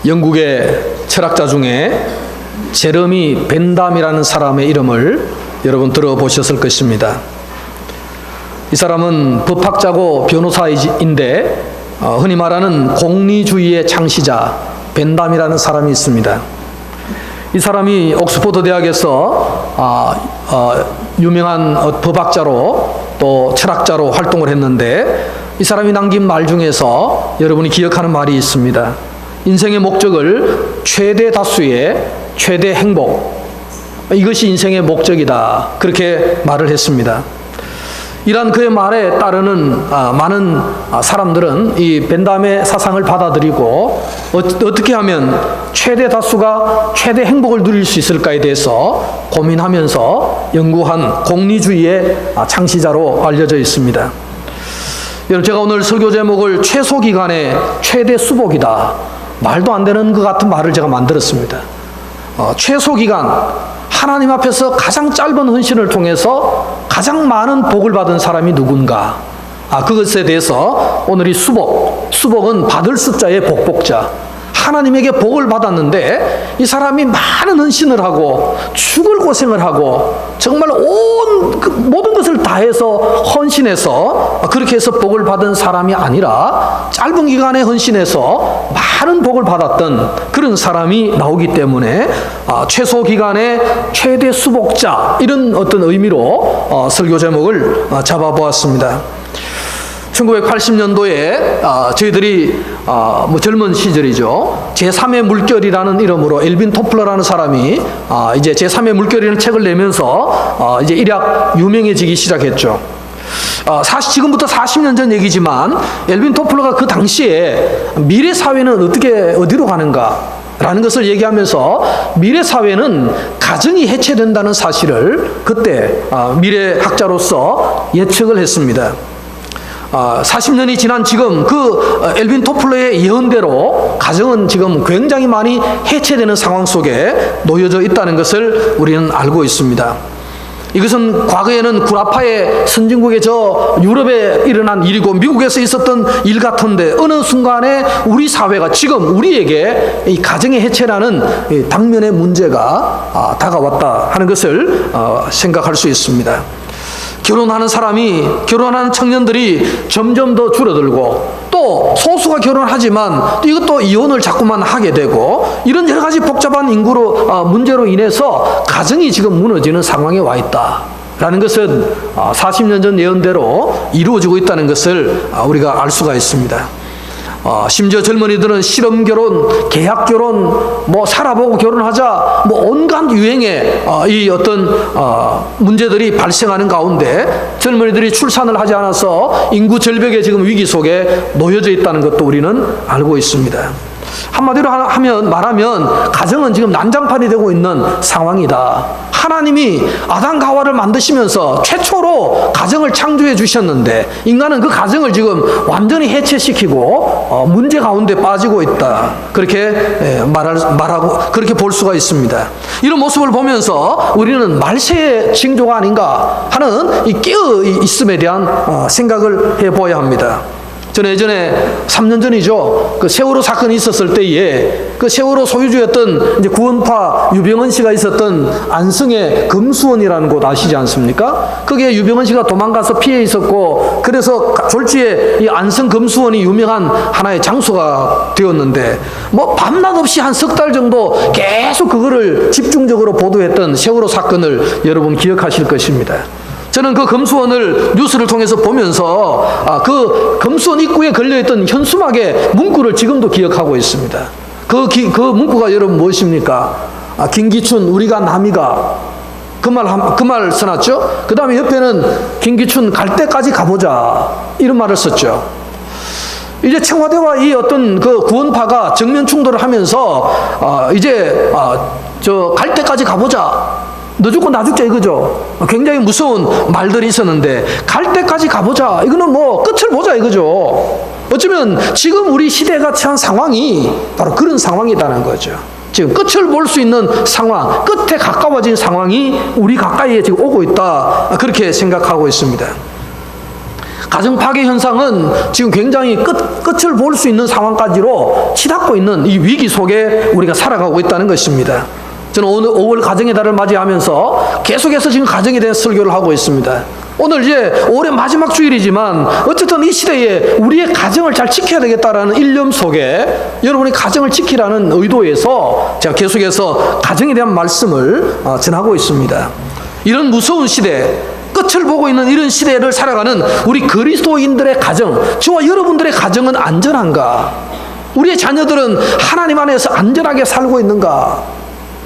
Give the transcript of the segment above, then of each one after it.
영국의 철학자 중에 제러미 벤담이라는 사람의 이름을 여러분 들어보셨을 것입니다. 이 사람은 법학자고 변호사인데 흔히 말하는 공리주의의 창시자 벤담이라는 사람이 있습니다. 이 사람이 옥스퍼드 대학에서 유명한 법학자로 또 철학자로 활동을 했는데, 이 사람이 남긴 말 중에서 여러분이 기억하는 말이 있습니다. 인생의 목적을 최대 다수의 최대 행복, 이것이 인생의 목적이다, 그렇게 말을 했습니다. 이러한 그의 말에 따르는 많은 사람들은 이 벤담의 사상을 받아들이고 어떻게 하면 최대 다수가 최대 행복을 누릴 수 있을까에 대해서 고민하면서 연구한 공리주의의 창시자로 알려져 있습니다. 여러분, 제가 오늘 설교 제목을 최소 기간의 최대 수복이다, 말도 안 되는 것 같은 말을 제가 만들었습니다. 최소 기간, 하나님 앞에서 가장 짧은 헌신을 통해서 가장 많은 복을 받은 사람이 누군가, 그것에 대해서 오늘 이 수복은 받을 숫자의 복복자, 하나님에게 복을 받았는데 이 사람이 많은 헌신을 하고 죽을 고생을 하고 정말 모든 것을 다해서 헌신해서 그렇게 해서 복을 받은 사람이 아니라 짧은 기간에 헌신해서 많은 복을 받았던 그런 사람이 나오기 때문에 최소 기간의 최대 수복자, 이런 어떤 의미로 설교 제목을 잡아보았습니다. 1980년도에 저희들이 젊은 시절이죠. 제3의 물결이라는 이름으로 엘빈 토플러라는 사람이 이제 제3의 물결이라는 책을 내면서 이제 일약 유명해지기 시작했죠. 지금부터 40년 전 얘기지만 엘빈 토플러가 그 당시에 미래 사회는 어디로 가는가 라는 것을 얘기하면서 미래 사회는 가정이 해체된다는 사실을 그때 미래학자로서 예측을 했습니다. 40년이 지난 지금 그 엘빈 토플러의 예언대로 가정은 지금 굉장히 많이 해체되는 상황 속에 놓여져 있다는 것을 우리는 알고 있습니다. 이것은 과거에는 구라파의 선진국의 유럽에 일어난 일이고 미국에서 있었던 일 같은데, 어느 순간에 우리 사회가 지금 우리에게 이 가정의 해체라는 당면의 문제가 다가왔다 하는 것을 생각할 수 있습니다. 결혼하는 청년들이 점점 더 줄어들고, 또 소수가 결혼하지만 이것도 이혼을 자꾸만 하게 되고, 이런 여러 가지 복잡한 문제로 인해서 가정이 지금 무너지는 상황에 와 있다라는 것은 40년 전 예언대로 이루어지고 있다는 것을 우리가 알 수가 있습니다. 심지어 젊은이들은 실험 결혼, 계약 결혼, 살아보고 결혼하자, 온갖 유행의 이 어떤 문제들이 발생하는 가운데 젊은이들이 출산을 하지 않아서 인구 절벽의 지금 위기 속에 놓여져 있다는 것도 우리는 알고 있습니다. 한마디로 말하면 가정은 지금 난장판이 되고 있는 상황이다. 하나님이 아담과 하와를 만드시면서 최초로 가정을 창조해 주셨는데 인간은 그 가정을 지금 완전히 해체시키고 문제 가운데 빠지고 있다, 그렇게 말하고 그렇게 볼 수가 있습니다. 이런 모습을 보면서 우리는 말세의 징조가 아닌가 하는 이 깨어 있음에 대한 생각을 해보아야 합니다. 저는 예전에 3년 전이죠. 그 세월호 사건이 있었을 때에 그 세월호 소유주였던 이제 구원파 유병헌 씨가 있었던 안성의 금수원이라는 곳 아시지 않습니까? 거기에 유병헌 씨가 도망가서 피해 있었고, 그래서 졸지에 이 안성 금수원이 유명한 하나의 장소가 되었는데, 밤낮 없이 한 석 달 정도 계속 그거를 집중적으로 보도했던 세월호 사건을 여러분 기억하실 것입니다. 저는 그 금수원을 뉴스를 통해서 보면서 그 금수원 입구에 걸려있던 현수막의 문구를 지금도 기억하고 있습니다. 그 문구가 여러분 무엇입니까? 김기춘 우리가 남이가, 그 말 써놨죠. 그 다음에 옆에는 김기춘 갈 때까지 가보자, 이런 말을 썼죠. 이제 청와대와 이 어떤 그 구원파가 정면 충돌을 하면서 이제 갈 때까지 가보자, 너 죽고 나 죽자 이거죠. 굉장히 무서운 말들이 있었는데, 갈 때까지 가보자, 이거는 끝을 보자 이거죠. 어쩌면 지금 우리 시대가 처한 상황이 바로 그런 상황이라는 거죠. 지금 끝을 볼 수 있는 상황, 끝에 가까워진 상황이 우리 가까이에 지금 오고 있다, 그렇게 생각하고 있습니다. 가정 파괴 현상은 지금 굉장히 끝을 볼 수 있는 상황까지로 치닫고 있는 이 위기 속에 우리가 살아가고 있다는 것입니다. 저는 오늘 5월 가정의 달을 맞이하면서 계속해서 지금 가정에 대한 설교를 하고 있습니다. 오늘 이제 올해 마지막 주일이지만 어쨌든 이 시대에 우리의 가정을 잘 지켜야 되겠다라는 일념 속에 여러분이 가정을 지키라는 의도에서 제가 계속해서 가정에 대한 말씀을 전하고 있습니다. 이런 무서운 시대, 끝을 보고 있는 이런 시대를 살아가는 우리 그리스도인들의 가정, 저와 여러분들의 가정은 안전한가? 우리의 자녀들은 하나님 안에서 안전하게 살고 있는가?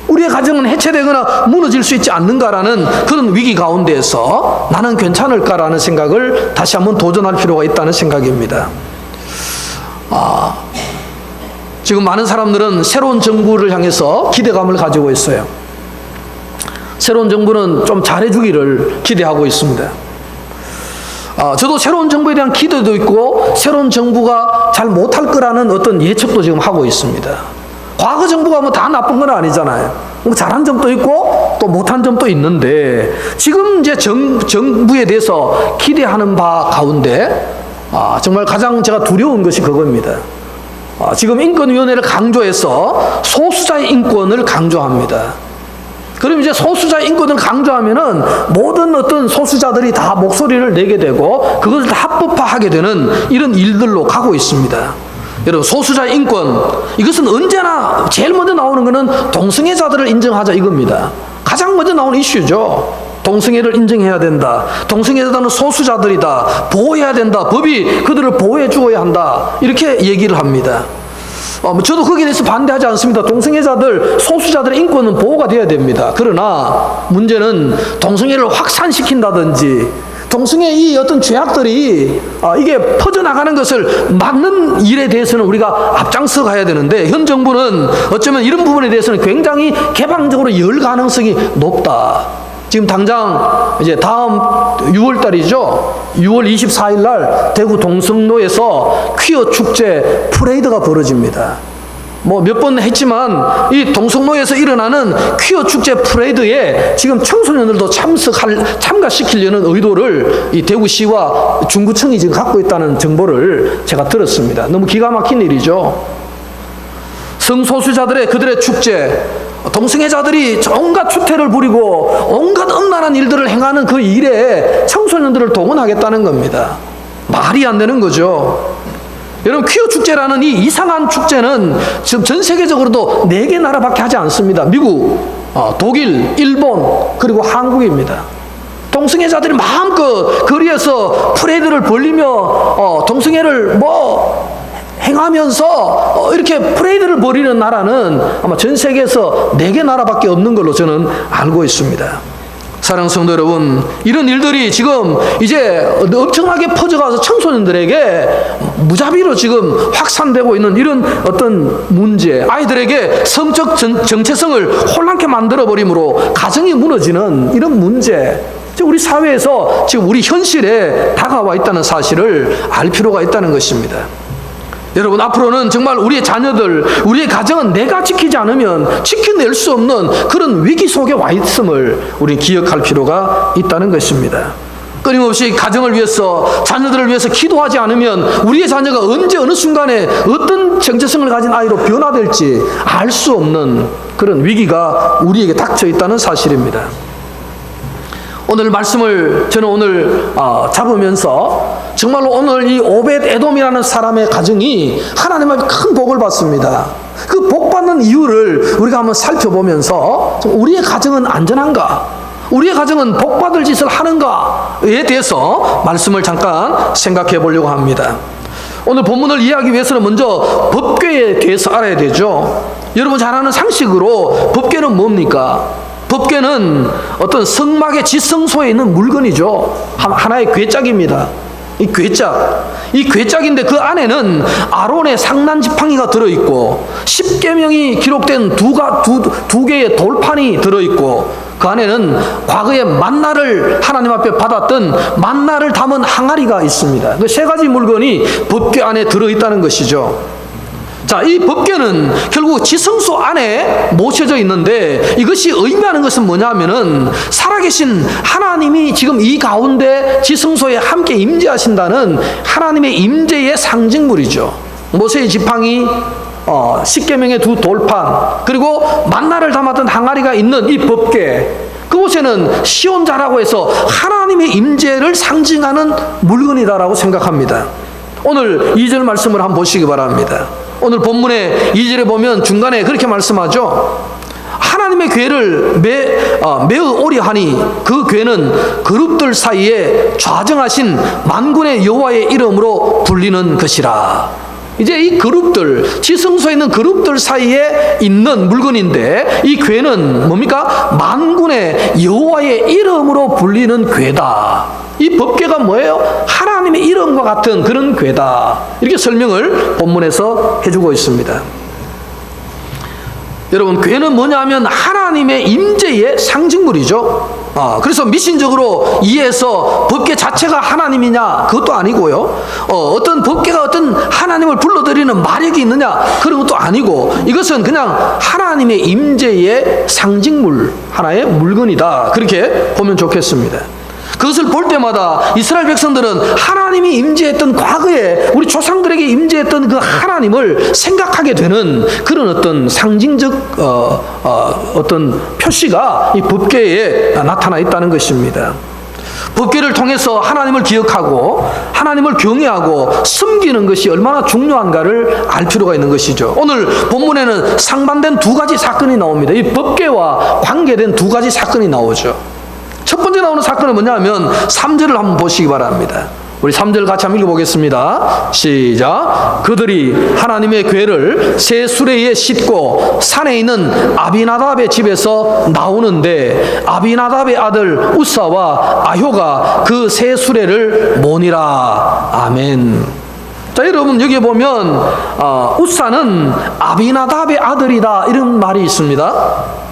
우리의 가정은 해체되거나 무너질 수 있지 않는가라는 그런 위기 가운데에서 나는 괜찮을까라는 생각을 다시 한번 도전할 필요가 있다는 생각입니다. 지금 많은 사람들은 새로운 정부를 향해서 기대감을 가지고 있어요. 새로운 정부는 좀 잘해주기를 기대하고 있습니다. 저도 새로운 정부에 대한 기대도 있고 새로운 정부가 잘 못할 거라는 어떤 예측도 지금 하고 있습니다. 과거 정부가 뭐 다 나쁜 건 아니잖아요. 뭐 잘한 점도 있고 또 못한 점도 있는데 지금 이제 정부에 대해서 기대하는 바 가운데 정말 가장 제가 두려운 것이 그겁니다. 지금 인권위원회를 강조해서 소수자의 인권을 강조합니다. 그럼 이제 소수자의 인권을 강조하면은 모든 어떤 소수자들이 다 목소리를 내게 되고 그것을 다 합법화하게 되는 이런 일들로 가고 있습니다. 여러분, 소수자의 인권, 이것은 언제나 제일 먼저 나오는 것은 동성애자들을 인정하자 이겁니다. 가장 먼저 나오는 이슈죠. 동성애를 인정해야 된다. 동성애자들은 소수자들이다. 보호해야 된다. 법이 그들을 보호해 주어야 한다. 이렇게 얘기를 합니다. 저도 거기에 대해서 반대하지 않습니다. 동성애자들, 소수자들의 인권은 보호가 돼야 됩니다. 그러나 문제는 동성애를 확산시킨다든지 동성애 이 어떤 죄악들이 이게 퍼져나가는 것을 막는 일에 대해서는 우리가 앞장서 가야 되는데 현 정부는 어쩌면 이런 부분에 대해서는 굉장히 개방적으로 열 가능성이 높다. 지금 당장 이제 다음 6월 달이죠. 6월 24일 날 대구 동성로에서 퀴어 축제 프레이드가 벌어집니다. 뭐 몇 번 했지만 이 동성로에서 일어나는 퀴어 축제 프레이드에 지금 청소년들도 참가시키려는 의도를 이 대구시와 중구청이 지금 갖고 있다는 정보를 제가 들었습니다. 너무 기가 막힌 일이죠. 성소수자들의 그들의 축제, 동성애자들이 온갖 추태를 부리고 온갖 음란한 일들을 행하는 그 일에 청소년들을 동원하겠다는 겁니다. 말이 안 되는 거죠. 여러분, 퀴어 축제라는 이 이상한 축제는 지금 전 세계적으로도 4개 나라밖에 하지 않습니다. 미국, 독일, 일본, 그리고 한국입니다. 동성애자들이 마음껏 거리에서 프레이드를 벌리며 동성애를 행하면서 이렇게 프레이드를 벌이는 나라는 아마 전 세계에서 4개 나라밖에 없는 걸로 저는 알고 있습니다. 사랑하는 성도 여러분, 이런 일들이 지금 이제 엄청나게 퍼져가서 청소년들에게 무자비로 지금 확산되고 있는 이런 어떤 문제, 아이들에게 성적 정체성을 혼란케 만들어버림으로 가정이 무너지는 이런 문제, 우리 사회에서 지금 우리 현실에 다가와 있다는 사실을 알 필요가 있다는 것입니다. 여러분, 앞으로는 정말 우리의 자녀들, 우리의 가정은 내가 지키지 않으면 지켜낼 수 없는 그런 위기 속에 와 있음을 우리 기억할 필요가 있다는 것입니다. 끊임없이 가정을 위해서, 자녀들을 위해서 기도하지 않으면 우리의 자녀가 언제 어느 순간에 어떤 정체성을 가진 아이로 변화될지 알 수 없는 그런 위기가 우리에게 닥쳐 있다는 사실입니다. 오늘 말씀을 저는 오늘 잡으면서 정말로 오늘 이 오벳 에돔이라는 사람의 가정이 하나님의 큰 복을 받습니다. 그 복 받는 이유를 우리가 한번 살펴보면서 우리의 가정은 안전한가? 우리의 가정은 복 받을 짓을 하는가에 대해서 말씀을 잠깐 생각해 보려고 합니다. 오늘 본문을 이해하기 위해서는 먼저 법궤에 대해서 알아야 되죠. 여러분 잘 아는 상식으로 법궤는 뭡니까? 법궤는 어떤 성막의 지성소에 있는 물건이죠. 하나의 괴짝입니다. 이 괴짝인데 그 안에는 아론의 상난 지팡이가 들어있고 10계명이 기록된 두 개의 돌판이 들어있고 그 안에는 과거에 만나를 하나님 앞에 받았던 만나를 담은 항아리가 있습니다. 그 3가지 물건이 법궤 안에 들어있다는 것이죠. 자, 이 법궤는 결국 지성소 안에 모셔져 있는데 이것이 의미하는 것은 뭐냐면은 살아계신 하나님이 지금 이 가운데 지성소에 함께 임재하신다는 하나님의 임재의 상징물이죠. 모세의 지팡이, 십계명의 두 돌판, 그리고 만나를 담았던 항아리가 있는 이 법궤, 그곳에는 시온자라고 해서 하나님의 임재를 상징하는 물건이다라고 생각합니다. 오늘 2절 말씀을 한번 보시기 바랍니다. 오늘 본문의 2절에 보면 중간에 그렇게 말씀하죠. 하나님의 궤를 매우 오래하니 그 궤는 그룹들 사이에 좌정하신 만군의 여호와의 이름으로 불리는 것이라. 이제 이 그룹들, 지성소에 있는 그룹들 사이에 있는 물건인데 이 궤는 뭡니까? 만군의 여호와의 이름으로 불리는 궤다. 이 법궤가 뭐예요? 하나님의 이름과 같은 그런 궤다. 이렇게 설명을 본문에서 해주고 있습니다. 여러분, 궤는 뭐냐면 하나님의 임재의 상징물이죠. 그래서 미신적으로 이해해서 법궤 자체가 하나님이냐, 그것도 아니고요. 어떤 법궤가 어떤 하나님을 불러들이는 마력이 있느냐, 그런 것도 아니고, 이것은 그냥 하나님의 임재의 상징물, 하나의 물건이다. 그렇게 보면 좋겠습니다. 그것을 볼 때마다 이스라엘 백성들은 하나님이 임재했던 과거에 우리 조상들에게 임재했던 그 하나님을 생각하게 되는 그런 어떤 상징적 어떤 표시가 이 법궤에 나타나 있다는 것입니다. 법궤를 통해서 하나님을 기억하고 하나님을 경외하고 섬기는 것이 얼마나 중요한가를 알 필요가 있는 것이죠. 오늘 본문에는 상반된 두 가지 사건이 나옵니다. 이 법궤와 관계된 두 가지 사건이 나오죠. 첫 번째 나오는 사건은 뭐냐면 3절을 한번 보시기 바랍니다. 우리 3절 같이 한번 읽어보겠습니다. 시작. 그들이 하나님의 궤를 새 수레에 싣고 산에 있는 아비나답의 집에서 나오는데 아비나답의 아들 우사와 아효가 그 새 수레를 모니라. 아멘. 자, 여러분 여기 보면 우사는 아비나답의 아들이다 이런 말이 있습니다.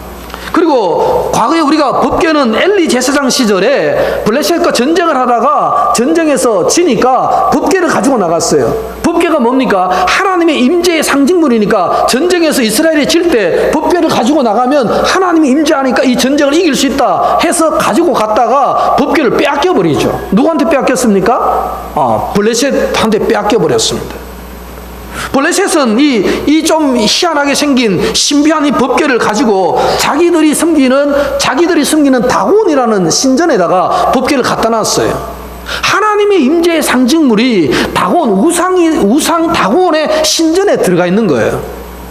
그리고 과거에 우리가 법궤는 엘리 제사장 시절에 블레셋과 전쟁을 하다가 전쟁에서 지니까 법궤를 가지고 나갔어요. 법궤가 뭡니까? 하나님의 임재의 상징물이니까 전쟁에서 이스라엘이 질 때 법궤를 가지고 나가면 하나님이 임재하니까 이 전쟁을 이길 수 있다 해서 가지고 갔다가 법궤를 빼앗겨 버리죠. 누구한테 빼앗겼습니까? 블레셋한테 빼앗겨 버렸습니다. 블레셋은 이 좀 희한하게 생긴 신비한 이 법궤를 가지고 자기들이 섬기는 다곤이라는 신전에다가 법궤를 갖다 놨어요. 하나님의 임재의 상징물이 다곤, 우상 다곤의 신전에 들어가 있는 거예요.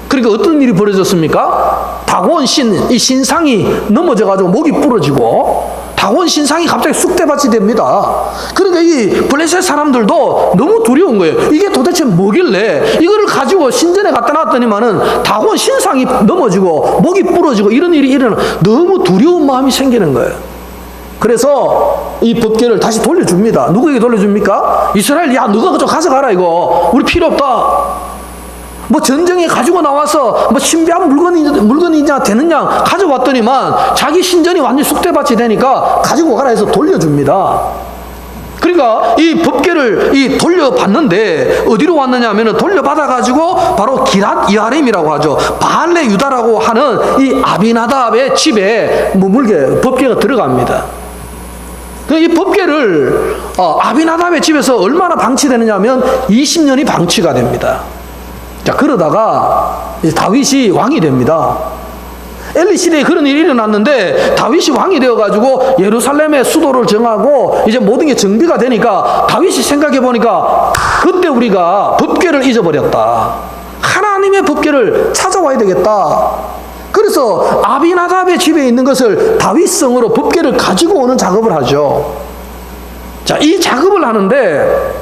그러니까 어떤 일이 벌어졌습니까? 다곤 이 신상이 넘어져가지고 목이 부러지고 다곤 신상이 갑자기 쑥대밭이 됩니다. 그러니까 이 블레셋 사람들도 너무 두려운 거예요. 이게 도대체 뭐길래 이거를 가지고 신전에 갖다 놨더니만은 다곤 신상이 넘어지고 목이 부러지고 이런 일이 일어나 너무 두려운 마음이 생기는 거예요. 그래서 이 법궤를 다시 돌려줍니다. 누구에게 돌려줍니까? 이스라엘, 야, 너가 좀 가져가라 이거. 우리 필요 없다. 뭐 전쟁에 가지고 나와서 뭐 신비한 물건이냐 되느냐 가져왔더니만 자기 신전이 완전히 쑥대밭이 되니까 가지고 가라 해서 돌려줍니다. 그러니까 이 법궤를 돌려받는데 어디로 왔느냐 하면 돌려받아가지고 바로 기랏 여아림이라고 하죠. 바알레 유다라고 하는 이 아비나답의 집에 머물게 법궤가 들어갑니다. 이 법궤를 아비나답의 집에서 얼마나 방치되느냐 하면 20년이 방치가 됩니다. 자, 그러다가 이제 다윗이 왕이 됩니다. 엘리 시대에 그런 일이 일어났는데 다윗이 왕이 되어가지고 예루살렘의 수도를 정하고 이제 모든 게 정비가 되니까 다윗이 생각해 보니까 그때 우리가 법궤를 잊어버렸다. 하나님의 법궤를 찾아와야 되겠다. 그래서 아비나답의 집에 있는 것을 다윗성으로 법궤를 가지고 오는 작업을 하죠. 자, 이 작업을 하는데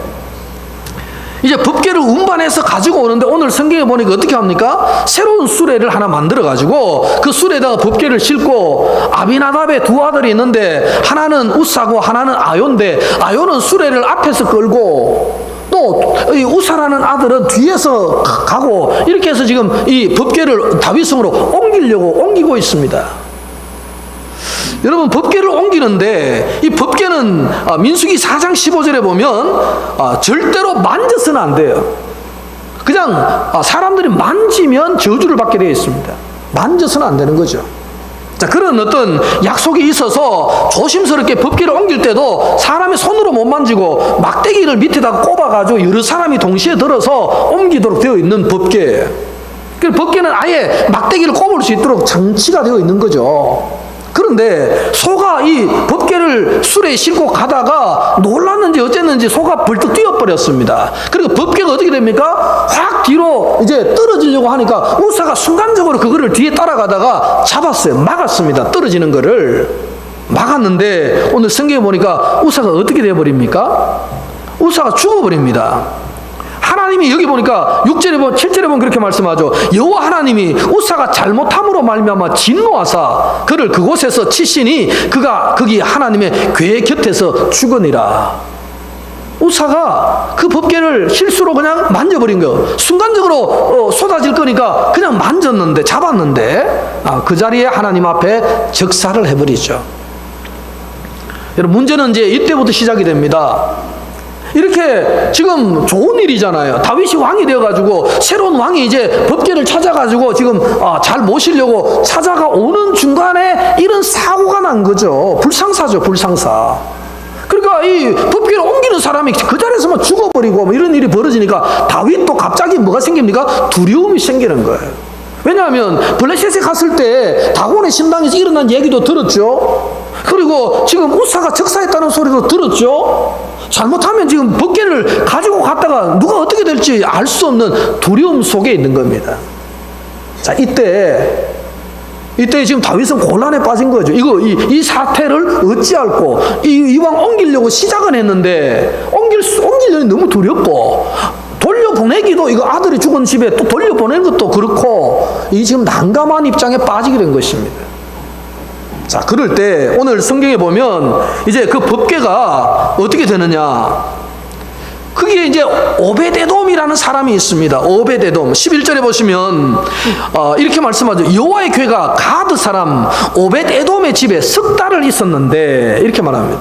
이제 법궤를 운반해서 가지고 오는데 오늘 성경에 보니까 어떻게 합니까? 새로운 수레를 하나 만들어 가지고 그 수레에다가 법궤를 싣고 아비나답의 두 아들이 있는데 하나는 우사고 하나는 아요인데 아요는 수레를 앞에서 끌고 또 이 우사라는 아들은 뒤에서 가고 이렇게 해서 지금 이 법궤를 다윗성으로 옮기고 있습니다. 여러분, 법궤를 옮기는데 이 법궤는 민수기 4장 15절에 보면 절대로 만져서는 안 돼요. 그냥 그냥 사람들이 만지면 저주를 받게 되어 있습니다. 만져서는 안 되는 거죠. 자, 그런 어떤 약속이 있어서 조심스럽게 법궤를 옮길 때도 사람이 손으로 못 만지고 막대기를 밑에다가 꼽아가지고 여러 사람이 동시에 들어서 옮기도록 되어 있는 법궤. 그 법궤는 아예 막대기를 꼽을 수 있도록 장치가 되어 있는 거죠. 그런데 소가 이 법궤를 수레에 싣고 가다가 놀랐는지 어쨌는지 소가 벌떡 뛰어버렸습니다. 그리고 법궤가 어떻게 됩니까? 확 뒤로 이제 떨어지려고 하니까 우사가 순간적으로 그거를 뒤에 따라가다가 잡았어요. 막았습니다. 떨어지는 거를 막았는데 오늘 성경에 보니까 우사가 어떻게 되어버립니까? 우사가 죽어버립니다. 하나님이 여기 보니까 6절에 보면 7절에 보면 그렇게 말씀하죠. 여호와 하나님이 우사가 잘못함으로 말미암아 진노하사 그를 그곳에서 치시니 그가 거기 하나님의 궤 곁에서 죽으니라. 우사가 그 법궤를 실수로 그냥 만져버린 거예요. 순간적으로 쏟아질 거니까 그냥 만졌는데, 잡았는데 그 자리에 하나님 앞에 적사를 해버리죠. 여러분, 문제는 이제 이때부터 시작이 됩니다. 이렇게 지금 좋은 일이잖아요. 다윗이 왕이 되어가지고 새로운 왕이 이제 법궤를 찾아가지고 지금 잘 모시려고 찾아가 오는 중간에 이런 사고가 난 거죠. 불상사죠, 불상사. 그러니까 이 법궤를 옮기는 사람이 그 자리에서만 죽어버리고 뭐 이런 일이 벌어지니까 다윗도 갑자기 뭐가 생깁니까? 두려움이 생기는 거예요. 왜냐하면 블레셋에 갔을 때 다곤의 신당에서 일어난 얘기도 들었죠. 그리고 지금 우사가 적사했다는 소리도 들었죠. 잘못하면 지금 법궤를 가지고 갔다가 누가 어떻게 될지 알 수 없는 두려움 속에 있는 겁니다. 자, 이때 지금 다윗은 곤란에 빠진 거죠. 이 사태를 어찌할꼬 이왕 옮기려고 시작은 했는데 옮기려니 너무 두렵고 돌려보내기도 이거 아들이 죽은 집에 또 돌려보내는 것도 그렇고 이 지금 난감한 입장에 빠지게 된 것입니다. 자, 그럴 때 오늘 성경에 보면 이제 그 법궤가 어떻게 되느냐, 그게 이제 오베데돔이라는 사람이 있습니다. 오베데돔 11절에 보시면 이렇게 말씀하죠. 여호와의 궤가 가드 사람 오베데돔의 집에 석 달을 있었는데 이렇게 말합니다.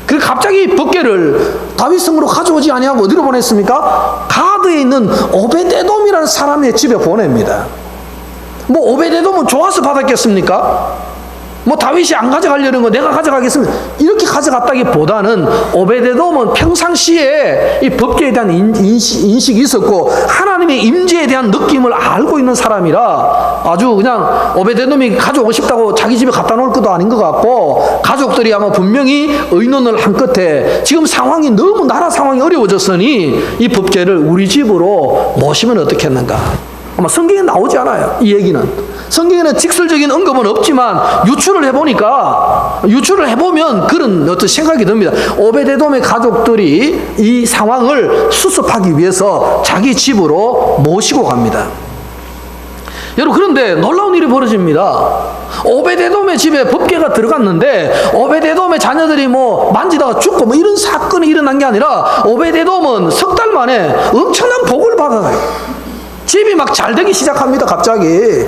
그리고 갑자기 법궤를 다윗 성으로 가져오지 아니하고 어디로 보냈습니까? 가드에 있는 오베데돔이라는 사람의 집에 보냅니다. 뭐 오베데돔은 좋아서 받았겠습니까? 뭐 다윗이 안 가져가려는 거 내가 가져가겠습니다. 이렇게 가져갔다기보다는 오베데돔은 평상시에 이 법궤에 대한 인식이 있었고 하나님의 임재에 대한 느낌을 알고 있는 사람이라 아주 그냥 오베데돔이 가져오고 싶다고 자기 집에 갖다 놓을 것도 아닌 것 같고 가족들이 아마 분명히 의논을 한 끝에 지금 상황이 너무 나라 상황이 어려워졌으니 이 법궤를 우리 집으로 모시면 어떻겠는가. 아마 성경에 나오지 않아요. 이 얘기는. 성경에는 직설적인 언급은 없지만 유추를 해보면 그런 어떤 생각이 듭니다. 오베데돔의 가족들이 이 상황을 수습하기 위해서 자기 집으로 모시고 갑니다. 여러분, 그런데 놀라운 일이 벌어집니다. 오베데돔의 집에 법궤가 들어갔는데 오베데돔의 자녀들이 뭐 만지다가 죽고 뭐 이런 사건이 일어난 게 아니라 오베데돔은 석 달 만에 엄청난 복을 받아요. 집이 막 잘 되기 시작합니다. 갑자기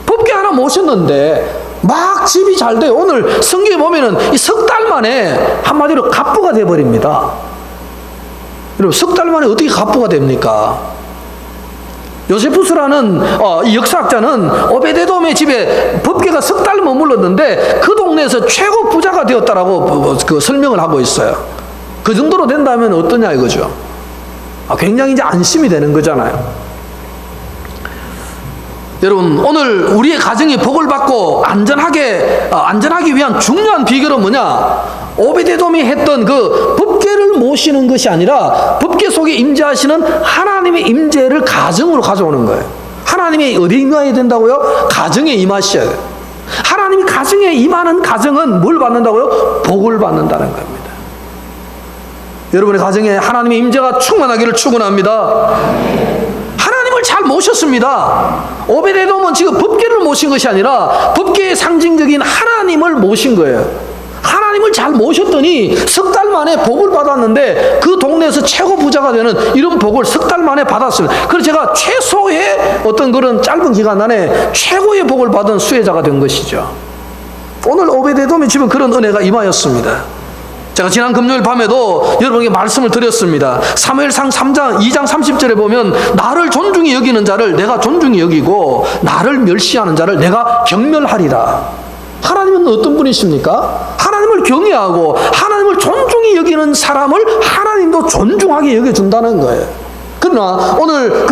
법궤 하나 모셨는데 막 집이 잘 돼요. 오늘 성경에 보면은 이 석 달 만에 한마디로 갑부가 돼버립니다. 여러분, 석 달 만에 어떻게 갑부가 됩니까? 요세푸스라는 이 역사학자는 오베데돔의 집에 법궤가 석 달 머물렀는데 그 동네에서 최고 부자가 되었다라고 그 설명을 하고 있어요. 그 정도로 된다면 어떠냐 이거죠. 굉장히 이제 안심이 되는 거잖아요. 여러분, 오늘 우리의 가정이 복을 받고 안전하기 위한 중요한 비결은 뭐냐? 오베데돔이 했던 그 법궤를 모시는 것이 아니라 법궤 속에 임재하시는 하나님의 임재를 가정으로 가져오는 거예요. 하나님이 어디에 임해야 된다고요? 가정에 임하셔야 돼요. 하나님이 가정에 임하는 가정은 뭘 받는다고요? 복을 받는다는 겁니다. 여러분의 가정에 하나님의 임재가 충만하기를 축원합니다. 잘 모셨습니다. 오베데돔은 지금 법궤를 모신 것이 아니라 법궤의 상징적인 하나님을 모신 거예요. 하나님을 잘 모셨더니 석 달 만에 복을 받았는데 그 동네에서 최고 부자가 되는 이런 복을 석 달 만에 받았습니다. 그래서 제가 최소의 어떤 그런 짧은 기간 안에 최고의 복을 받은 수혜자가 된 것이죠. 오늘 오베데돔의 집은 그런 은혜가 임하였습니다. 제가 지난 금요일 밤에도 여러분에게 말씀을 드렸습니다. 사무엘상 2장 30절에 보면 나를 존중히 여기는 자를 내가 존중히 여기고 나를 멸시하는 자를 내가 경멸하리라. 하나님은 어떤 분이십니까? 하나님을 경외하고 하나님을 존중히 여기는 사람을 하나님도 존중하게 여겨준다는 거예요. 그러나 오늘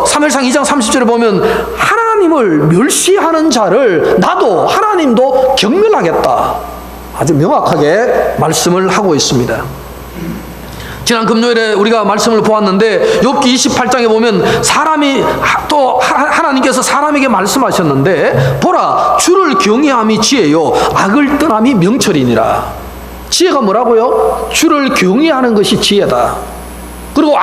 사무엘상 2장 30절에 보면 하나님을 멸시하는 자를 나도 하나님도 경멸하겠다. 아주 명확하게 말씀을 하고 있습니다. 지난 금요일에 우리가 말씀을 보았는데 욥기 28장에 보면 하나님께서 사람에게 말씀하셨는데 보라 주를 경외함이 지혜요 악을 떠남이 명철이니라. 지혜가 뭐라고요? 주를 경외하는 것이 지혜다. 그리고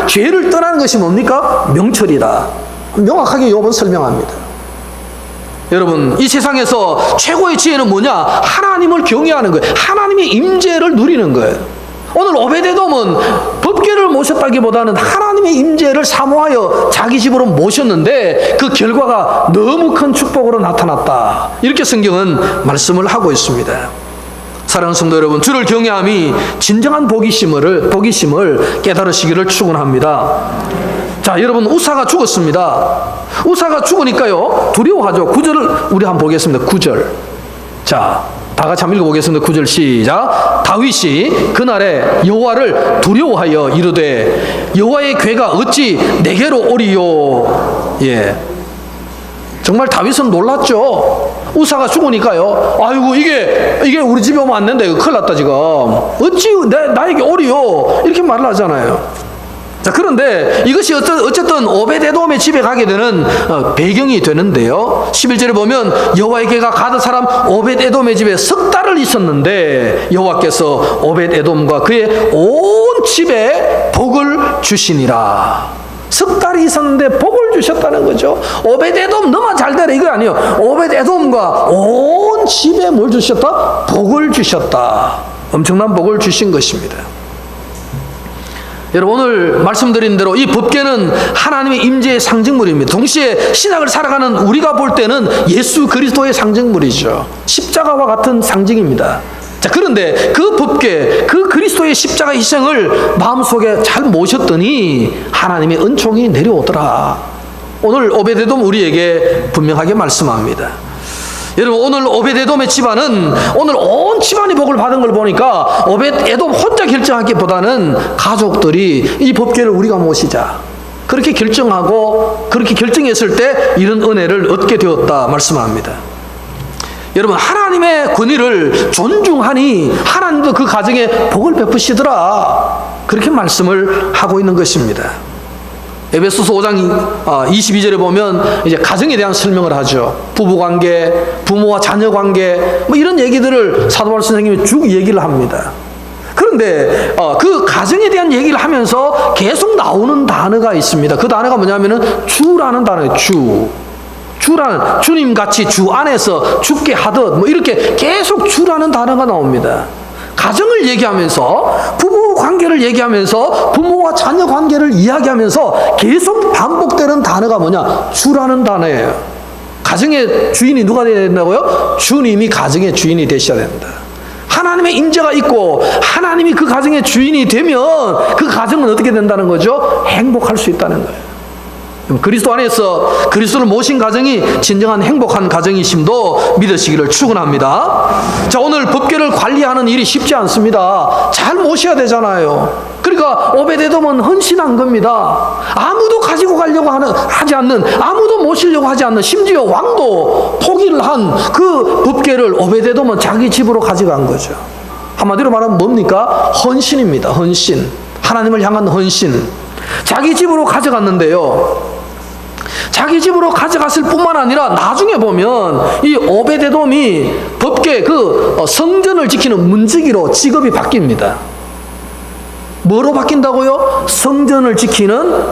죄를 떠나는 것이 뭡니까? 명철이다. 명확하게 욥은 설명합니다. 여러분, 이 세상에서 최고의 지혜는 뭐냐? 하나님을 경외하는 거예요. 하나님의 임재를 누리는 거예요. 오늘 오베데돔은 법궤를 모셨다기보다는 하나님의 임재를 사모하여 자기 집으로 모셨는데 그 결과가 너무 큰 축복으로 나타났다. 이렇게 성경은 말씀을 하고 있습니다. 사랑하는 성도 여러분, 주를 경외함이 진정한 복이심을 깨달으시기를 축원합니다. 자, 여러분, 우사가 죽었습니다. 우사가 죽으니까요 두려워하죠. 9절을 우리 한번 보겠습니다. 9절. 자, 다 같이 한번 읽어보겠습니다. 9절 시작. 다윗이 그날에 여호와를 두려워하여 이르되 여호와의 괴가 어찌 내게로 오리요. 예, 정말 다윗은 놀랐죠. 우사가 죽으니까요. 아이고 이게 우리 집에 오면 안 된다. 이거 큰일 났다 지금. 어찌 나에게 오리요. 이렇게 말을 하잖아요. 자, 그런데 이것이 어쨌든 오베데돔의 집에 가게 되는 배경이 되는데요. 11절에 보면 여호와의 괴가 가드 사람 오베데돔의 집에 석 달을 있었는데 여호와께서 오베데돔과 그의 온 집에 복을 주시니라. 석 달이 있었는데 복을 주셨다는 거죠. 오베데돔 너만 잘 되라 이거 아니에요. 오베데돔과 온 집에 뭘 주셨다? 복을 주셨다. 엄청난 복을 주신 것입니다. 여러분, 오늘 말씀드린 대로 이 법궤는 하나님의 임재의 상징물입니다. 동시에 신약을 살아가는 우리가 볼 때는 예수 그리스도의 상징물이죠. 십자가와 같은 상징입니다. 자, 그런데 그 법궤, 그 그리스도의 십자가 희생을 마음속에 잘 모셨더니 하나님의 은총이 내려오더라. 오늘 오베데돔 우리에게 분명하게 말씀합니다. 여러분, 오늘 오베데돔의 집안은 오늘 온 집안이 복을 받은 걸 보니까 오베데돔 혼자 결정하기보다는 가족들이 이 법궤를 우리가 모시자 그렇게 결정하고 그렇게 결정했을 때 이런 은혜를 얻게 되었다 말씀합니다. 여러분, 하나님의 권위를 존중하니 하나님도 그 가정에 복을 베푸시더라 그렇게 말씀을 하고 있는 것입니다. 에베소서 5장 22절에 보면 이제 가정에 대한 설명을 하죠. 부부관계, 부모와 자녀관계 뭐 이런 얘기들을 사도 바울 선생님이 쭉 얘기를 합니다. 그런데 그 가정에 대한 얘기를 하면서 계속 나오는 단어가 있습니다. 그 단어가 뭐냐면은 주라는 단어예요. 주라는, 주님같이 주 안에서 죽게 하듯 뭐 이렇게 계속 주라는 단어가 나옵니다. 가정을 얘기하면서 부부 관계를 얘기하면서 부모와 자녀 관계를 이야기하면서 계속 반복되는 단어가 뭐냐? 주라는 단어예요. 가정의 주인이 누가 되어야 된다고요? 주님이 가정의 주인이 되셔야 된다. 하나님의 임재가 있고 하나님이 그 가정의 주인이 되면 그 가정은 어떻게 된다는 거죠? 행복할 수 있다는 거예요. 그리스도 안에서 그리스도를 모신 가정이 진정한 행복한 가정이심도 믿으시기를 축원합니다. 자, 오늘 법궤를 관리하는 일이 쉽지 않습니다. 잘 모셔야 되잖아요. 그러니까 오베데돔은 헌신한 겁니다. 아무도 가지고 가려고 하지 않는, 아무도 모시려고 하지 않는, 심지어 왕도 포기를 한 그 법궤를 오베데돔은 자기 집으로 가져간 거죠. 한마디로 말하면 뭡니까? 헌신입니다. 헌신. 하나님을 향한 헌신. 자기 집으로 가져갔는데요. 자기 집으로 가져갔을 뿐만 아니라 나중에 보면 이 오베데돔이 법궤 성전을 지키는 문지기로 직업이 바뀝니다. 뭐로 바뀐다고요? 성전을 지키는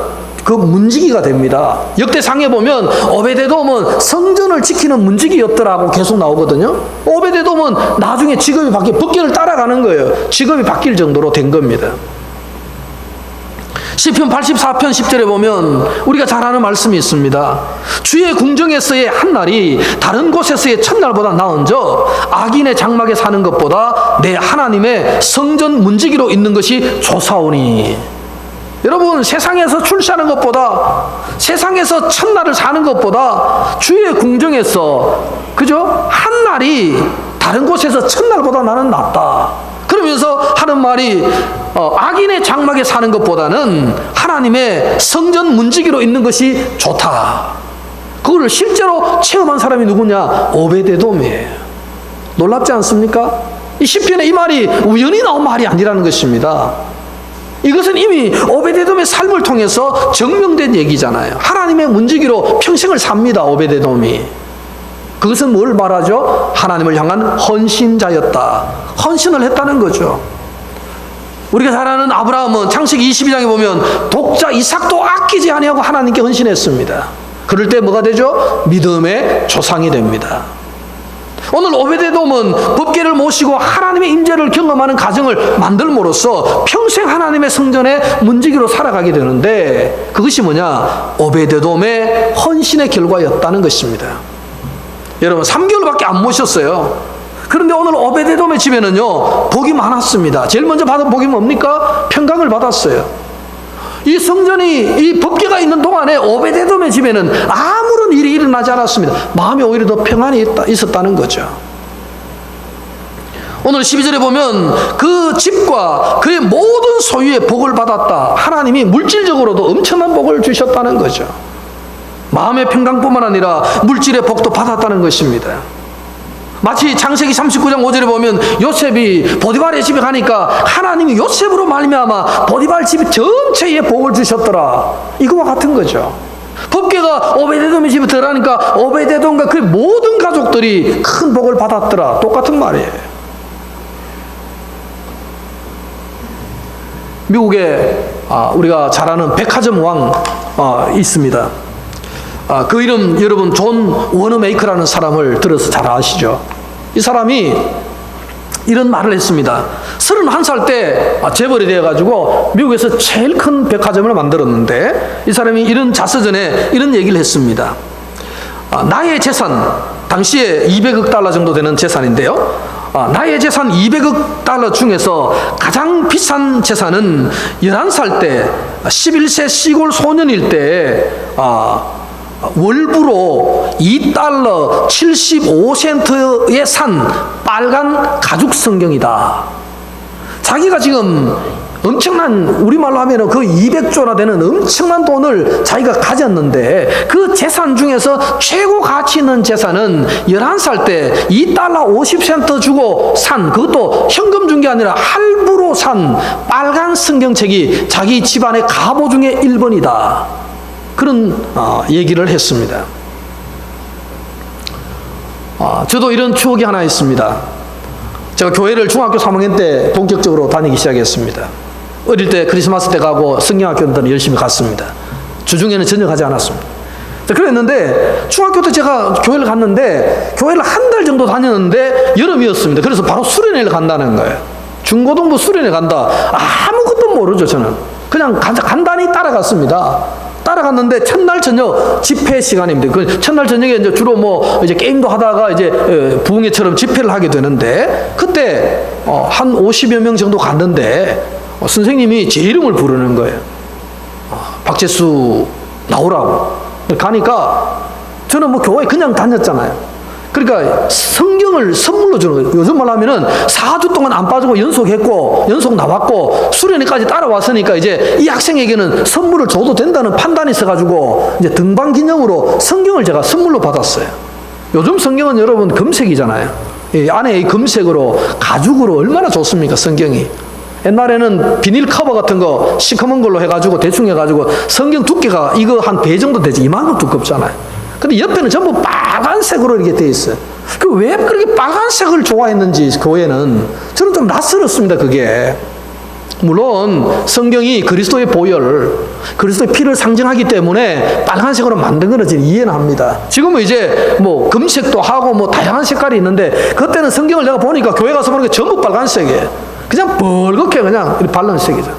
그 문지기가 됩니다. 역대상에 보면 오베데돔은 성전을 지키는 문지기였더라고 계속 나오거든요. 오베데돔은 나중에 직업이 법궤를 따라가는 거예요. 직업이 바뀔 정도로 된 겁니다. 시편 84편 10절에 보면 우리가 잘 아는 말씀이 있습니다. 주의 궁정에서의 한 날이 다른 곳에서의 첫날보다 나은저 악인의 장막에 사는 것보다 내 하나님의 성전 문지기로 있는 것이 좋사오니. 여러분, 세상에서 출세하는 것보다, 세상에서 첫날을 사는 것보다 주의 궁정에서, 그죠? 한 날이 다른 곳에서 첫날보다 나는 낫다. 그러면서 하는 말이 악인의 장막에 사는 것보다는 하나님의 성전 문지기로 있는 것이 좋다. 그거를 실제로 체험한 사람이 누구냐? 오베데돔이에요. 놀랍지 않습니까? 이 시편에 이 말이 우연히 나온 말이 아니라는 것입니다. 이것은 이미 오베데돔의 삶을 통해서 증명된 얘기잖아요. 하나님의 문지기로 평생을 삽니다, 오베데돔이. 그것은 뭘 말하죠? 하나님을 향한 헌신자였다. 헌신을 했다는 거죠. 우리가 잘 아는 아브라함은 창세기 22장에 보면 독자 이삭도 아끼지 아니하고 하나님께 헌신했습니다. 그럴 때 뭐가 되죠? 믿음의 조상이 됩니다. 오늘 오베데돔은 법궤를 모시고 하나님의 임재를 경험하는 가정을 만들므로써 평생 하나님의 성전의 문지기로 살아가게 되는데, 그것이 뭐냐? 오베데돔의 헌신의 결과였다는 것입니다. 여러분, 3개월밖에 안 모셨어요. 그런데 오늘 오베데돔의 집에는요, 복이 많았습니다. 제일 먼저 받은 복이 뭡니까? 평강을 받았어요. 이 성전이, 이 법궤가 있는 동안에 오베데돔의 집에는 아무런 일이 일어나지 않았습니다. 마음이 오히려 더 평안이 있었다는 거죠. 오늘 12절에 보면 그 집과 그의 모든 소유의 복을 받았다. 하나님이 물질적으로도 엄청난 복을 주셨다는 거죠. 마음의 평강뿐만 아니라 물질의 복도 받았다는 것입니다. 마치 창세기 39장 5절에 보면 요셉이 보디발의 집에 가니까 하나님이 요셉으로 말미암아 보디발 집 전체에 복을 주셨더라. 이거와 같은 거죠. 법궤가 오베데돔의 집에 들어가니까 오베데돔과 그의 모든 가족들이 큰 복을 받았더라. 똑같은 말이에요. 미국에 우리가 잘 아는 백화점 왕 있습니다. 그 이름 여러분 존 워너메이커라는 사람을 들어서 잘 아시죠? 이 사람이 이런 말을 했습니다. 31살 때 재벌이 되어가지고 미국에서 제일 큰 백화점을 만들었는데, 이 사람이 이런 자서전에 이런 얘기를 했습니다. 나의 재산, 당시에 200억 달러 정도 되는 재산인데요, 나의 재산 200억 달러 중에서 가장 비싼 재산은 11살 때 11세 시골 소년일 때 월부로 2달러 75센트에 산 빨간 가죽 성경이다. 자기가 지금 엄청난, 우리말로 하면 그 200조나 되는 엄청난 돈을 자기가 가졌는데, 그 재산 중에서 최고 가치 있는 재산은 11살 때 2달러 50센트 주고 산, 그것도 현금 준 게 아니라 할부로 산 빨간 성경책이 자기 집안의 가보 중에 1번이다. 그런 얘기를 했습니다. 저도 이런 추억이 하나 있습니다. 제가 교회를 중학교 3학년 때 본격적으로 다니기 시작했습니다. 어릴 때 크리스마스 때 가고 성경학교 때는 열심히 갔습니다. 주중에는 전혀 가지 않았습니다. 그랬는데 중학교 때 제가 교회를 갔는데, 교회를 한 달 정도 다녔는데 여름이었습니다. 그래서 바로 수련회를 간다는 거예요. 중고등부 수련회 간다. 아무것도 모르죠. 저는 그냥 간단히 따라갔습니다. 따라갔는데 첫날 저녁 집회 시간입니다. 그 첫날 저녁에 이제 주로 뭐 이제 게임도 하다가 이제 부흥회처럼 집회를 하게 되는데, 그때 한 50여 명 정도 갔는데 선생님이 제 이름을 부르는 거예요. 박재수 나오라고. 가니까 저는 뭐 교회 그냥 다녔잖아요. 그러니까 성경을 선물로 주는 거예요. 요즘 말로 하면은 4주 동안 안 빠지고 연속했고 연속 나왔고 수련회까지 따라왔으니까 이제 이 학생에게는 선물을 줘도 된다는 판단이 있어가지고 이제 등반 기념으로 성경을 제가 선물로 받았어요. 요즘 성경은 여러분 금색이잖아요. 이 안에 이 금색으로 가죽으로 얼마나 좋습니까, 성경이. 옛날에는 비닐 커버 같은 거 시커먼 걸로 해가지고 대충 해가지고 성경 두께가 이거 한 배 정도 되지, 이만큼 두껍잖아요. 근데 옆에는 전부 빨간색으로 이렇게 돼 있어요. 왜 그렇게 빨간색을 좋아했는지 교회는 저는 좀 낯설었습니다. 그게 물론 성경이 그리스도의 보혈, 그리스도의 피를 상징하기 때문에 빨간색으로 만든 거는 지금 이해는 합니다. 지금은 이제 뭐 금색도 하고 뭐 다양한 색깔이 있는데, 그때는 성경을 내가 보니까 교회 가서 보니까 전부 빨간색이에요. 그냥 뻘겋게 그냥 이렇게 발른 색이죠.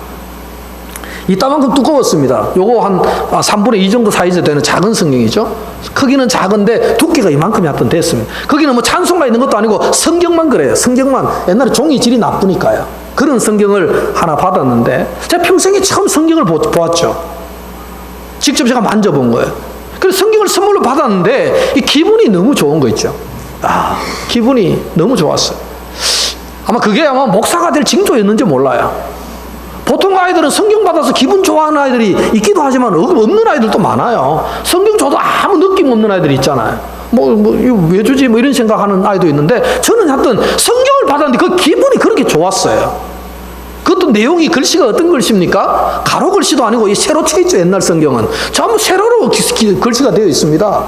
이따만큼 두꺼웠습니다. 요거 한 3분의 2 정도 사이즈 되는 작은 성경이죠. 크기는 작은데 두께가 이만큼이 하여튼 됐습니다. 거기는 뭐 찬송가 있는 것도 아니고 성경만 그래요. 성경만. 옛날에 종이 질이 나쁘니까요. 그런 성경을 하나 받았는데 제가 평생에 처음 성경을 보았죠. 직접 제가 만져본 거예요. 그래서 성경을 선물로 받았는데 이 기분이 너무 좋은 거 있죠. 기분이 너무 좋았어요. 아마 그게 목사가 될 징조였는지 몰라요. 보통 아이들은 성경 받아서 기분 좋아하는 아이들이 있기도 하지만 없는 아이들도 많아요. 성경 줘도 아무 느낌 없는 아이들이 있잖아요. 이거 왜 주지? 이런 생각하는 아이도 있는데, 저는 하여튼 성경을 받았는데 그 기분이 그렇게 좋았어요. 그것도 내용이 글씨가 어떤 글씨입니까? 가로 글씨도 아니고 이 세로 쳐 있죠. 옛날 성경은 전부 세로로 글씨가 되어 있습니다.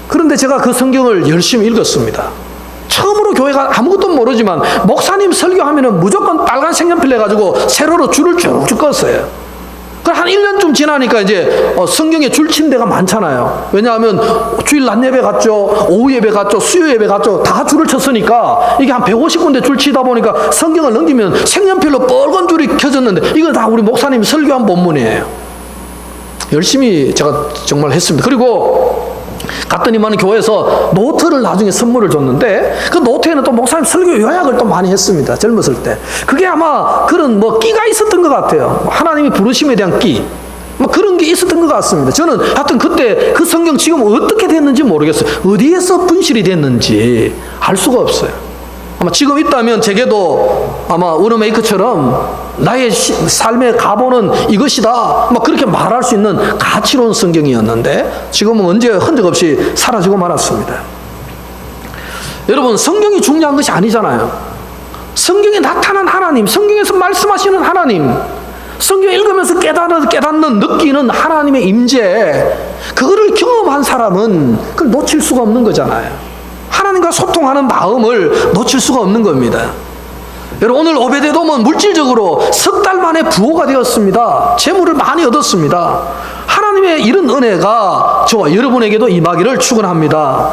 그런데 제가 그 성경을 열심히 읽었습니다. 처음으로 교회가 아무것도 모르지만 목사님 설교하면은 무조건 빨간 색연필 내가지고 세로로 줄을 쭉쭉 껐어요. 그래 한 1년쯤 지나니까 이제 성경에 줄 친 데가 많잖아요. 왜냐하면 주일 낮 예배 갔죠, 오후 예배 갔죠, 수요 예배 갔죠. 다 줄을 쳤으니까 이게 한 150군데 줄 치다 보니까 성경을 넘기면 색연필로 빨간 줄이 켜졌는데 이거 다 우리 목사님이 설교한 본문이에요. 열심히 제가 정말 했습니다. 그리고 갔더니만 교회에서 노트를 나중에 선물을 줬는데 그 노트에는 또 목사님 설교 요약을 또 많이 했습니다. 젊었을 때. 그게 아마 그런 끼가 있었던 것 같아요. 하나님이 부르심에 대한 끼. 그런 게 있었던 것 같습니다. 저는 하여튼 그때 그 성경 지금 어떻게 됐는지 모르겠어요. 어디에서 분실이 됐는지 알 수가 없어요. 아마 지금 있다면 제게도 아마 우르메이크처럼 나의 삶의 가보는 이것이다 그렇게 말할 수 있는 가치로운 성경이었는데 지금은 언제 흔적 없이 사라지고 말았습니다. 여러분, 성경이 중요한 것이 아니잖아요. 성경에 나타난 하나님, 성경에서 말씀하시는 하나님, 성경 읽으면서 깨닫는 느끼는 하나님의 임재, 그거를 경험한 사람은 그걸 놓칠 수가 없는 거잖아요. 하나님과 소통하는 마음을 놓칠 수가 없는 겁니다. 여러분, 오늘 오베데돔은 물질적으로 석 달 만에 부호가 되었습니다. 재물을 많이 얻었습니다. 하나님의 이런 은혜가 저와 여러분에게도 임하기를 축원합니다.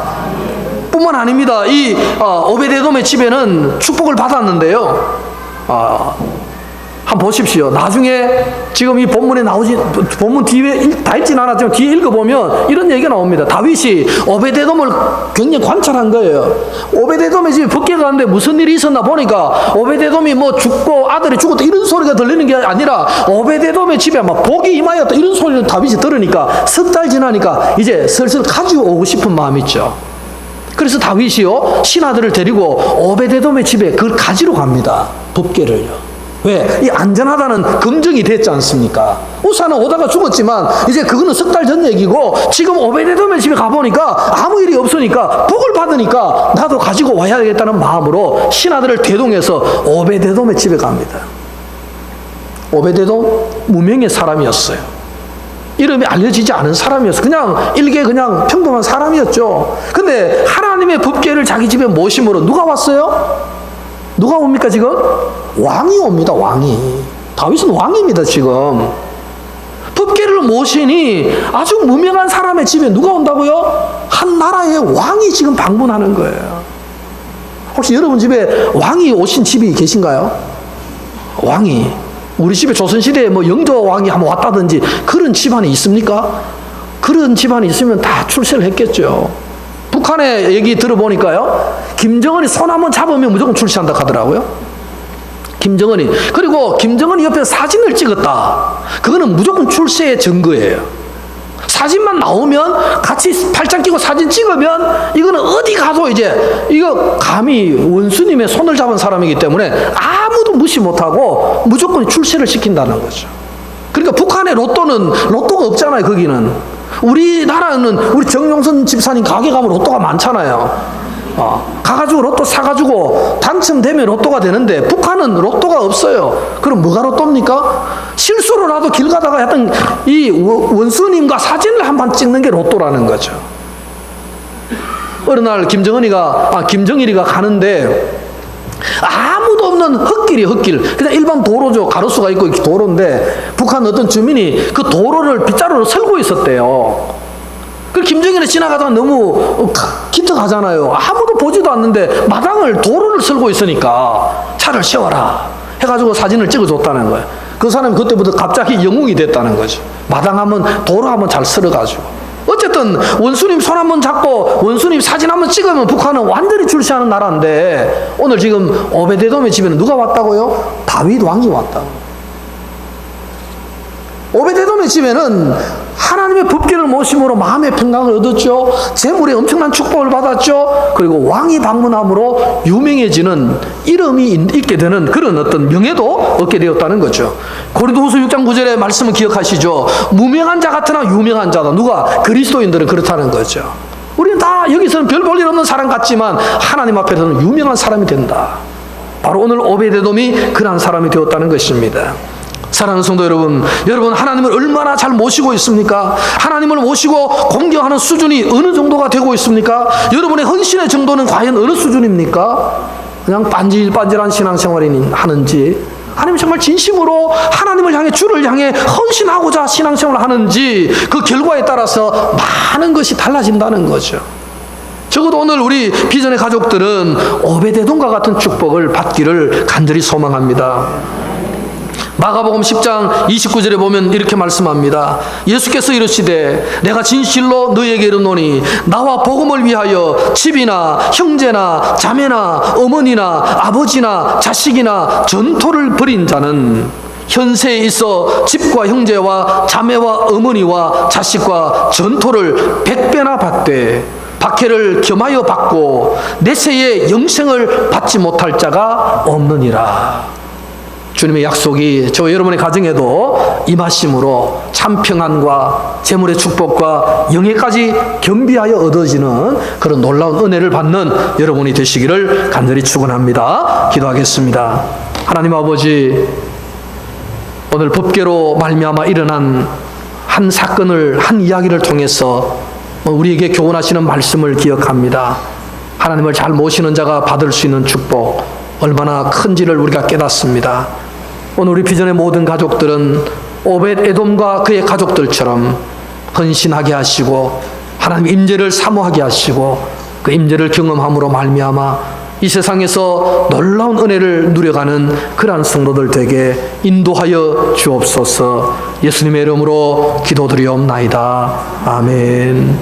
뿐만 아닙니다. 이 오베데돔의 집에는 축복을 받았는데요. 한번 보십시오. 나중에 지금 이 본문에 본문 뒤에 다 읽진 않았지만 뒤에 읽어보면 이런 얘기가 나옵니다. 다윗이 오베데돔을 굉장히 관찰한 거예요. 오베데돔의 집에 벗게 가는데 무슨 일이 있었나 보니까 오베데돔이 죽고 아들이 죽었다 이런 소리가 들리는 게 아니라 오베데돔의 집에 복이 임하였다 이런 소리를 다윗이 들으니까 석 달 지나니까 이제 슬슬 가지고 오고 싶은 마음이 있죠. 그래서 다윗이요 신하들을 데리고 오베데돔의 집에 그걸 가지러 갑니다. 법궤를요. 왜? 이 안전하다는 검증이 됐지 않습니까? 우사는 오다가 죽었지만 이제 그거는 석 달 전 얘기고 지금 오베데돔의 집에 가보니까 아무 일이 없으니까 복을 받으니까 나도 가지고 와야 되겠다는 마음으로 신하들을 대동해서 오베데돔의 집에 갑니다. 오베데돔 무명의 사람이었어요. 이름이 알려지지 않은 사람이었어요. 그냥 평범한 사람이었죠. 근데 하나님의 법궤를 자기 집에 모심으로 누가 왔어요? 누가 옵니까 지금? 왕이 옵니다. 왕이. 다윗은 왕입니다 지금. 법궤를 모시니 아주 무명한 사람의 집에 누가 온다고요? 한 나라의 왕이 지금 방문하는 거예요. 혹시 여러분 집에 왕이 오신 집이 계신가요? 왕이. 우리 집에 조선시대에 영조왕이 한번 왔다든지 그런 집안이 있습니까? 그런 집안이 있으면 다 출세를 했겠죠. 북한의 얘기 들어보니까요, 김정은이 손 한번 잡으면 무조건 출세한다 하더라고요. 김정은이. 그리고 김정은이 옆에 사진을 찍었다. 그거는 무조건 출세의 증거예요. 사진만 나오면 같이 팔짱 끼고 사진 찍으면 이거는 어디 가도 이제 이거 감히 원수님의 손을 잡은 사람이기 때문에 아무도 무시 못하고 무조건 출세를 시킨다는 거죠. 그러니까 북한의 로또가 없잖아요. 거기는. 우리나라는 우리 정용선 집사님 가게 가면 로또가 많잖아요. 가가지고 로또 사가지고 당첨되면 로또가 되는데 북한은 로또가 없어요. 그럼 뭐가 로또입니까? 실수로라도 길 가다가 하여튼 이 원수님과 사진을 한번 찍는 게 로또라는 거죠. 어느 날 김정일이가 가는데 아무도 없는 흙길. 그냥 일반 도로죠. 가로수가 있고 도로인데 북한 어떤 주민이 그 도로를 빗자루로 설고 있었대요. 그 김정일이 지나가다가 너무 기특하잖아요. 아무도 보지도 않는데 마당을 도로를 설고 있으니까 차를 세워라 해가지고 사진을 찍어줬다는 거예요. 그 사람이 그때부터 갑자기 영웅이 됐다는 거죠. 마당하면 도로 한번 잘 쓸어가지고. 어쨌든 원수님 손 한번 잡고 원수님 사진 한번 찍으면 북한은 완전히 출시하는 나라인데, 오늘 지금 오베데돔의 집에는 누가 왔다고요? 다윗 왕이 왔다. 오베데돔의 집에는 하나님의 법궤를 모심으로 마음의 평강을 얻었죠. 재물에 엄청난 축복을 받았죠. 그리고 왕이 방문함으로 유명해지는, 이름이 있게 되는 그런 어떤 명예도 얻게 되었다는 거죠. 고린도후서 6장 9절의 말씀을 기억하시죠. 무명한 자 같으나 유명한 자다. 누가? 그리스도인들은 그렇다는 거죠. 우리는 다 여기서는 별 볼 일 없는 사람 같지만 하나님 앞에서는 유명한 사람이 된다. 바로 오늘 오베데돔이 그러한 사람이 되었다는 것입니다. 사랑하는 성도 여러분, 여러분 하나님을 얼마나 잘 모시고 있습니까? 하나님을 모시고 공경하는 수준이 어느 정도가 되고 있습니까? 여러분의 헌신의 정도는 과연 어느 수준입니까? 그냥 반질반질한 신앙생활이 하는지, 하나님 정말 진심으로 하나님을 향해, 주를 향해 헌신하고자 신앙생활을 하는지, 그 결과에 따라서 많은 것이 달라진다는 거죠. 적어도 오늘 우리 비전의 가족들은 오베데돔과 같은 축복을 받기를 간절히 소망합니다. 마가복음 10장 29절에 보면 이렇게 말씀합니다. 예수께서 이르시되 내가 진실로 너희에게 이르노니 나와 복음을 위하여 집이나 형제나 자매나 어머니나 아버지나 자식이나 전토를 벌인 자는 현세에 있어 집과 형제와 자매와 어머니와 자식과 전토를 100배나 받되 박해를 겸하여 받고 내세에 영생을 받지 못할 자가 없느니라. 주님의 약속이 저 여러분의 가정에도 임하심으로 참 평안과 재물의 축복과 영예까지 겸비하여 얻어지는 그런 놀라운 은혜를 받는 여러분이 되시기를 간절히 축원합니다. 기도하겠습니다. 하나님 아버지, 오늘 법궤로 말미암아 일어난 한 사건을, 한 이야기를 통해서 우리에게 교훈하시는 말씀을 기억합니다. 하나님을 잘 모시는 자가 받을 수 있는 축복 얼마나 큰지를 우리가 깨닫습니다. 오늘 우리 비전의 모든 가족들은 오벳에돔과 그의 가족들처럼 헌신하게 하시고 하나님 임재를 사모하게 하시고 그 임재를 경험함으로 말미암아 이 세상에서 놀라운 은혜를 누려가는 그러한 성도들 되게 인도하여 주옵소서. 예수님의 이름으로 기도드리옵나이다. 아멘.